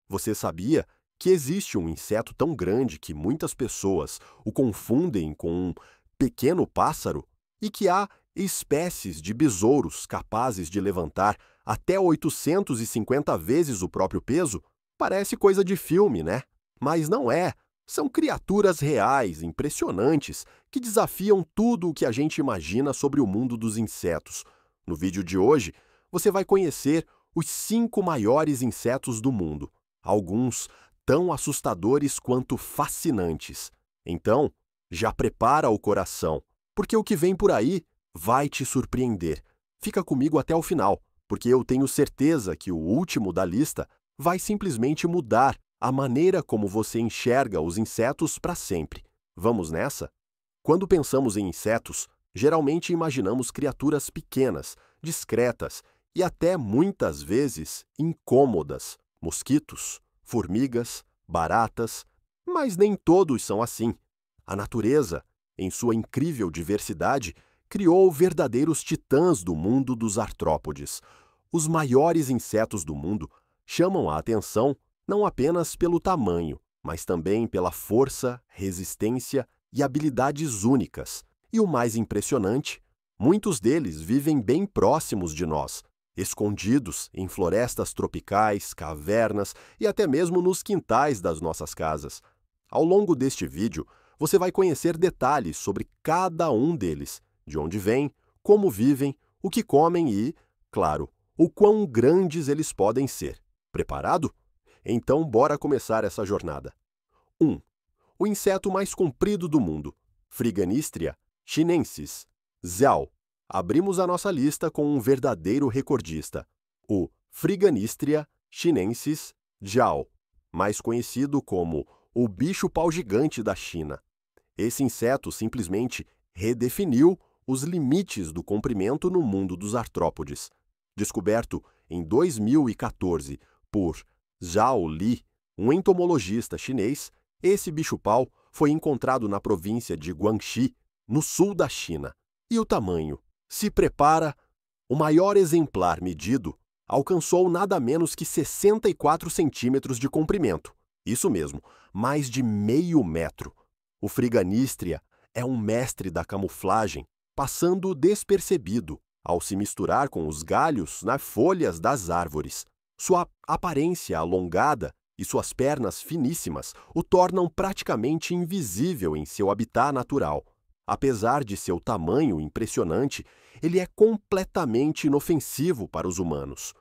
Você sabia que existe um inseto tão grande que muitas pessoas o confundem com um pequeno pássaro e que há espécies de besouros capazes de levantar até 850 vezes o próprio peso? Parece coisa de filme, né? Mas não é. São criaturas reais, impressionantes, que desafiam tudo o que a gente imagina sobre o mundo dos insetos. No vídeo de hoje, você vai conhecer os 5 maiores insetos do mundo. Alguns tão assustadores quanto fascinantes. Então, já prepara o coração, porque o que vem por aí vai te surpreender. Fica comigo até o final, porque eu tenho certeza que o último da lista vai simplesmente mudar a maneira como você enxerga os insetos para sempre. Vamos nessa? Quando pensamos em insetos, geralmente imaginamos criaturas pequenas, discretas e até muitas vezes incômodas. Mosquitos, formigas, baratas, mas nem todos são assim. A natureza, em sua incrível diversidade, criou verdadeiros titãs do mundo dos artrópodes. Os maiores insetos do mundo chamam a atenção não apenas pelo tamanho, mas também pela força, resistência e habilidades únicas. E o mais impressionante, muitos deles vivem bem próximos de nós, escondidos em florestas tropicais, cavernas e até mesmo nos quintais das nossas casas. Ao longo deste vídeo, você vai conhecer detalhes sobre cada um deles, de onde vêm, como vivem, o que comem e, claro, o quão grandes eles podem ser. Preparado? Então, bora começar essa jornada. 1. O inseto mais comprido do mundo, Phryganistria chinensis, Zhao. Abrimos a nossa lista com um verdadeiro recordista, o Phryganistria chinensis Zhao, mais conhecido como o bicho-pau gigante da China. Esse inseto simplesmente redefiniu os limites do comprimento no mundo dos artrópodes. Descoberto em 2014 por Zhao Li, um entomologista chinês, esse bicho-pau foi encontrado na província de Guangxi, no sul da China. E o tamanho? Se prepara, o maior exemplar medido alcançou nada menos que 64 centímetros de comprimento. Isso mesmo, mais de meio metro. O Phryganistria é um mestre da camuflagem, passando despercebido ao se misturar com os galhos nas folhas das árvores. Sua aparência alongada e suas pernas finíssimas o tornam praticamente invisível em seu habitat natural. Apesar de seu tamanho impressionante, ele é completamente inofensivo para os humanos.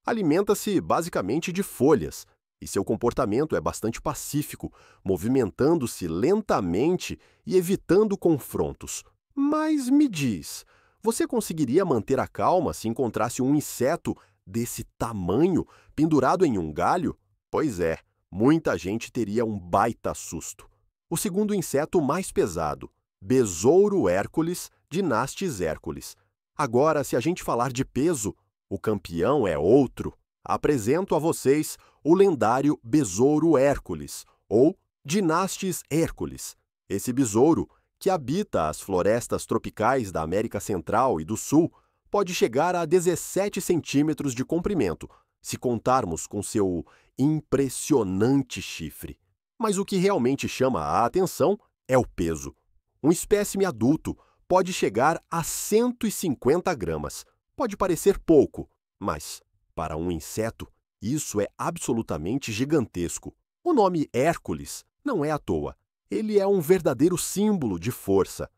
Alimenta-se basicamente de folhas, e seu comportamento é bastante pacífico, movimentando-se lentamente e evitando confrontos. Mas me diz, você conseguiria manter a calma se encontrasse um inseto desse tamanho pendurado em um galho? Pois é, muita gente teria um baita susto. O segundo inseto mais pesado, Besouro Hércules dinastis Hércules. Agora, se a gente falar de peso, o campeão é outro. Apresento a vocês o lendário Besouro Hércules, ou Dinastis Hércules. Esse besouro, que habita as florestas tropicais da América Central e do Sul, pode chegar a 17 centímetros de comprimento, se contarmos com seu impressionante chifre. Mas o que realmente chama a atenção é o peso. Um espécime adulto pode chegar a 150 gramas. Pode parecer pouco, mas, para um inseto, isso é absolutamente gigantesco. O nome Hércules não é à toa. Ele é um verdadeiro símbolo de força.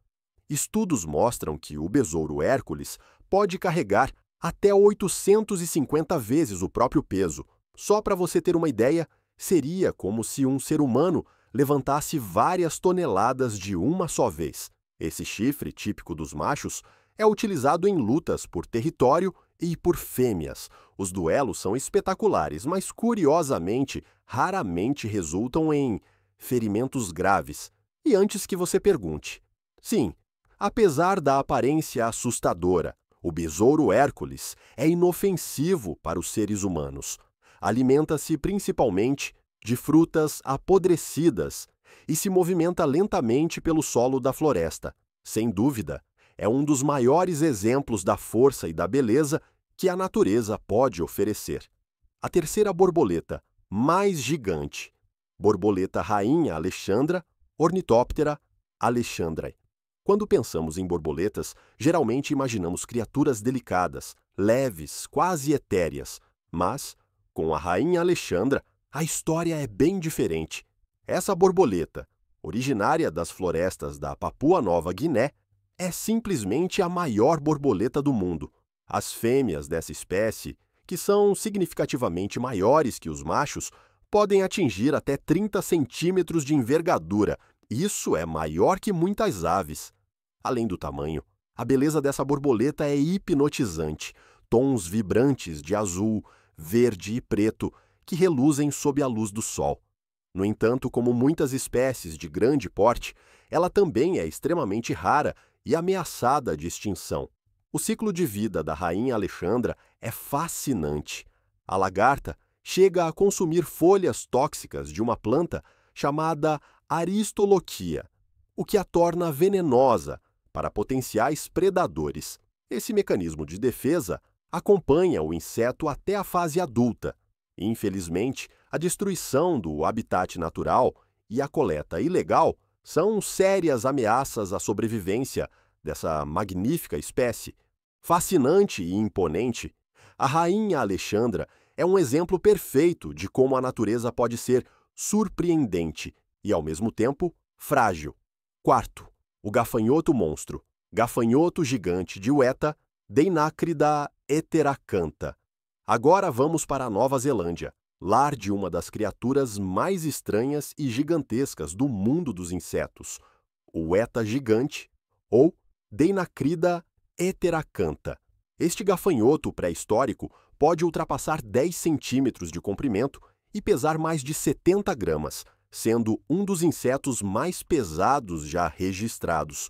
Estudos mostram que o besouro Hércules pode carregar até 850 vezes o próprio peso. Só para você ter uma ideia, seria como se um ser humano levantasse várias toneladas de uma só vez. Esse chifre, típico dos machos, é utilizado em lutas por território e por fêmeas. Os duelos são espetaculares, mas curiosamente, raramente resultam em ferimentos graves. E antes que você pergunte, sim, apesar da aparência assustadora, o besouro Hércules é inofensivo para os seres humanos. Alimenta-se principalmente de frutas apodrecidas e se movimenta lentamente pelo solo da floresta. Sem dúvida, é um dos maiores exemplos da força e da beleza que a natureza pode oferecer. A terceira borboleta, mais gigante. Borboleta rainha Alexandra, Ornithoptera alexandrae. Quando pensamos em borboletas, geralmente imaginamos criaturas delicadas, leves, quase etéreas. Mas, com a rainha Alexandra, a história é bem diferente. Essa borboleta, originária das florestas da Papua Nova Guiné, é simplesmente a maior borboleta do mundo. As fêmeas dessa espécie, que são significativamente maiores que os machos, podem atingir até 30 centímetros de envergadura. Isso é maior que muitas aves. Além do tamanho, a beleza dessa borboleta é hipnotizante. Tons vibrantes de azul, verde e preto que reluzem sob a luz do sol. No entanto, como muitas espécies de grande porte, ela também é extremamente rara e ameaçada de extinção. O ciclo de vida da rainha Alexandra é fascinante. A lagarta chega a consumir folhas tóxicas de uma planta chamada Aristoloquia, o que a torna venenosa para potenciais predadores. Esse mecanismo de defesa acompanha o inseto até a fase adulta. Infelizmente, a destruição do habitat natural e a coleta ilegal são sérias ameaças à sobrevivência dessa magnífica espécie. Fascinante e imponente, a rainha Alexandra é um exemplo perfeito de como a natureza pode ser surpreendente e, ao mesmo tempo, frágil. Quarto, o gafanhoto monstro, gafanhoto gigante de Weta, Deinacrida heteracantha. Agora vamos para a Nova Zelândia, lar de uma das criaturas mais estranhas e gigantescas do mundo dos insetos, o Weta gigante, ou Deinacrida heteracantha. Este gafanhoto pré-histórico pode ultrapassar 10 centímetros de comprimento e pesar mais de 70 gramas, sendo um dos insetos mais pesados já registrados.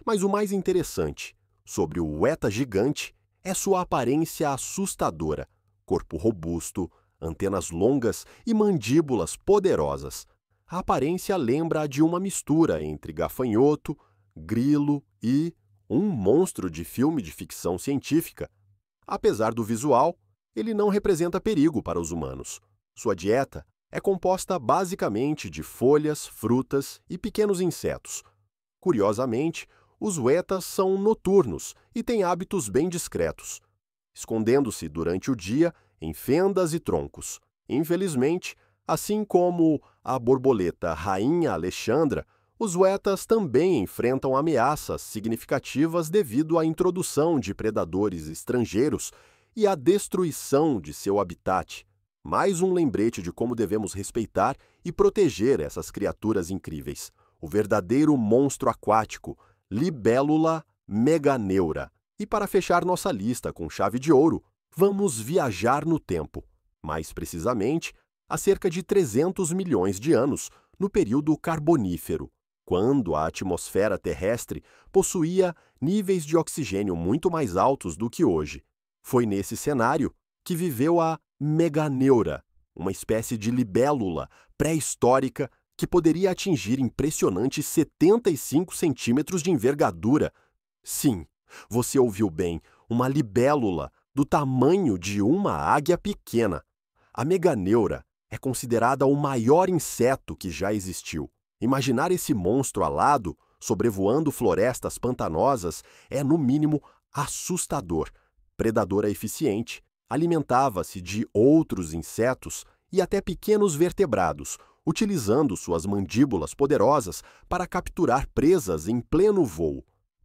Mas o mais interessante sobre o Weta gigante é sua aparência assustadora: corpo robusto, antenas longas e mandíbulas poderosas. A aparência lembra a de uma mistura entre gafanhoto, grilo e um monstro de filme de ficção científica. Apesar do visual, ele não representa perigo para os humanos. Sua dieta é composta basicamente de folhas, frutas e pequenos insetos. Curiosamente, os wetas são noturnos e têm hábitos bem discretos, escondendo-se durante o dia em fendas e troncos. Infelizmente, assim como a borboleta rainha Alexandra, os wetas também enfrentam ameaças significativas devido à introdução de predadores estrangeiros e à destruição de seu habitat. Mais um lembrete de como devemos respeitar e proteger essas criaturas incríveis. O verdadeiro monstro aquático, Libélula meganeura. E para fechar nossa lista com chave de ouro, vamos viajar no tempo. Mais precisamente, há cerca de 300 milhões de anos, no período Carbonífero, quando a atmosfera terrestre possuía níveis de oxigênio muito mais altos do que hoje. Foi nesse cenário que viveu a meganeura, uma espécie de libélula pré-histórica que poderia atingir impressionantes 75 centímetros de envergadura. Sim, você ouviu bem, uma libélula do tamanho de uma águia pequena. A meganeura é considerada o maior inseto que já existiu. Imaginar esse monstro alado, sobrevoando florestas pantanosas, é, no mínimo, assustador. Predadora eficiente, alimentava-se de outros insetos e até pequenos vertebrados, utilizando suas mandíbulas poderosas para capturar presas em pleno voo.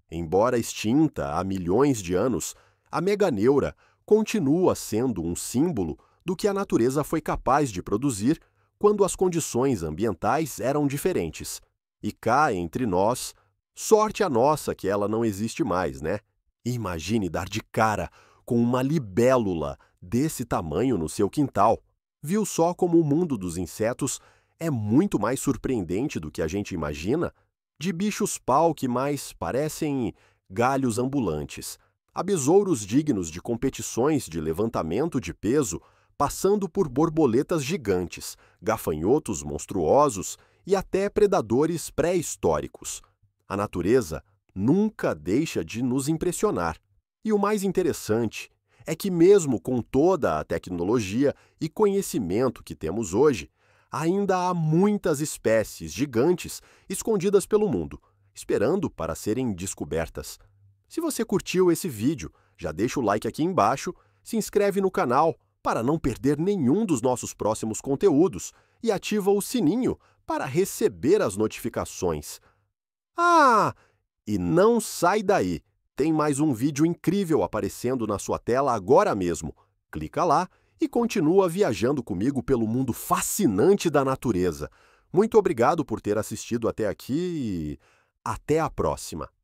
Embora extinta há milhões de anos, a meganeura continua sendo um símbolo do que a natureza foi capaz de produzir quando as condições ambientais eram diferentes. E cá entre nós, sorte a nossa que ela não existe mais, né? Imagine dar de cara com uma libélula desse tamanho no seu quintal. Viu só como o mundo dos insetos é muito mais surpreendente do que a gente imagina? De bichos-pau que mais parecem galhos ambulantes, a besouros dignos de competições de levantamento de peso, passando por borboletas gigantes, gafanhotos monstruosos e até predadores pré-históricos. A natureza nunca deixa de nos impressionar. E o mais interessante é que mesmo com toda a tecnologia e conhecimento que temos hoje, ainda há muitas espécies gigantes escondidas pelo mundo, esperando para serem descobertas. Se você curtiu esse vídeo, já deixa o like aqui embaixo, se inscreve no canal para não perder nenhum dos nossos próximos conteúdos e ativa o sininho para receber as notificações. Ah, e não sai daí! Tem mais um vídeo incrível aparecendo na sua tela agora mesmo. Clica lá e continua viajando comigo pelo mundo fascinante da natureza. Muito obrigado por ter assistido até aqui e até a próxima!